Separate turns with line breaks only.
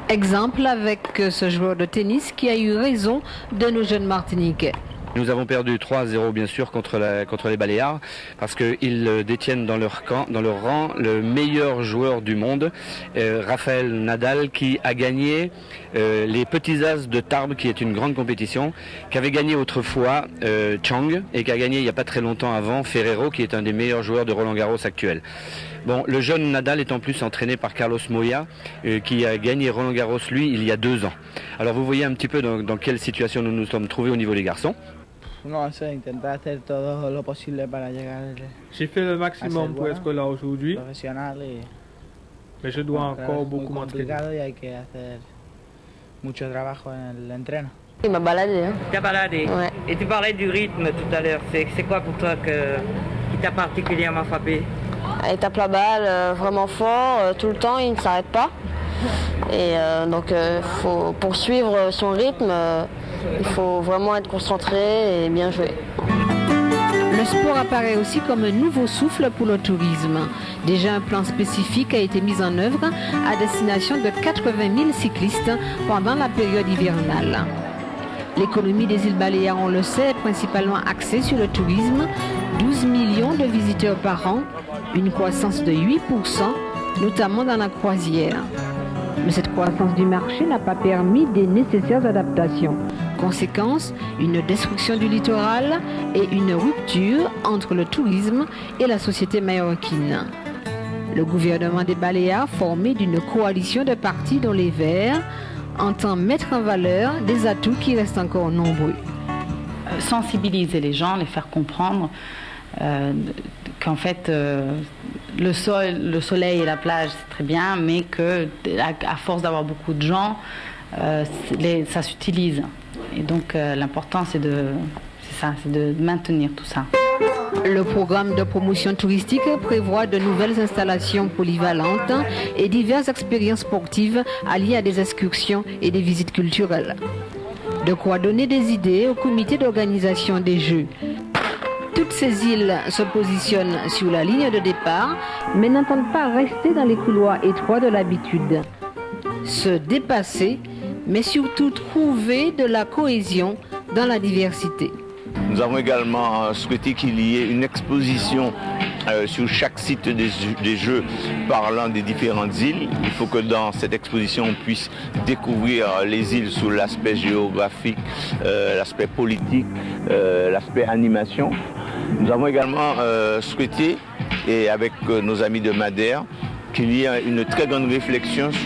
Exemple avec ce joueur de tennis qui a eu raison de nos jeunes Martiniquais.
Nous avons perdu 3-0 bien sûr contre les Baléares parce qu'ils détiennent dans leur rang le meilleur joueur du monde, Rafael Nadal, qui a gagné les Petits As de Tarbes, qui est une grande compétition, qu'avait gagné autrefois Chang et qui a gagné il n'y a pas très longtemps avant Ferrero, qui est un des meilleurs joueurs de Roland-Garros actuel. Bon, le jeune Nadal est en plus entraîné par Carlos Moya, qui a gagné Roland-Garros lui il y a 2 ans. Alors vous voyez un petit peu dans quelle situation nous nous sommes trouvés au niveau des garçons.
No sé, intentar hacer todo lo posible para llegar.
J'ai fait le maximum pour être là aujourd'hui, mais je dois encore beaucoup m'entraîner.
Y hay que hacer mucho trabajo en el entreno.
Il m'a baladé. Hein.
Tu as baladé.
Ouais.
Et tu parlais du rythme tout à l'heure. C'est quoi pour toi qui t'a particulièrement frappé?
Il tape la balle vraiment fort, tout le temps, il ne s'arrête pas. Et donc faut poursuivre son rythme, il faut vraiment être concentré et bien jouer.
Le sport apparaît aussi comme un nouveau souffle pour le tourisme. Déjà un plan spécifique a été mis en œuvre à destination de 80 000 cyclistes pendant la période hivernale. L'économie des îles Baléares, on le sait, est principalement axée sur le tourisme. 12 millions de visiteurs par an, une croissance de 8%, notamment dans la croisière. Mais cette croissance du marché n'a pas permis des nécessaires adaptations. Conséquence, une destruction du littoral et une rupture entre le tourisme et la société majorquine. Le gouvernement des Baléares, formé d'une coalition de partis dont les Verts, entend mettre en valeur des atouts qui restent encore nombreux.
Sensibiliser les gens, les faire comprendre qu'en fait le soleil et la plage c'est très bien, mais que à force d'avoir beaucoup de gens, ça s'utilise. Et donc l'important c'est de maintenir tout ça.
Le programme de promotion touristique prévoit de nouvelles installations polyvalentes et diverses expériences sportives alliées à des excursions et des visites culturelles. De quoi donner des idées au comité d'organisation des Jeux. Toutes ces îles se positionnent sur la ligne de départ, mais n'entendent pas rester dans les couloirs étroits de l'habitude. Se dépasser, mais surtout trouver de la cohésion dans la diversité.
Nous avons également souhaité qu'il y ait une exposition sur chaque site des Jeux parlant des différentes îles. Il faut que dans cette exposition on puisse découvrir les îles sous l'aspect géographique, l'aspect politique, l'aspect animation. Nous avons également souhaité, et avec nos amis de Madère, qu'il y ait une très grande réflexion sur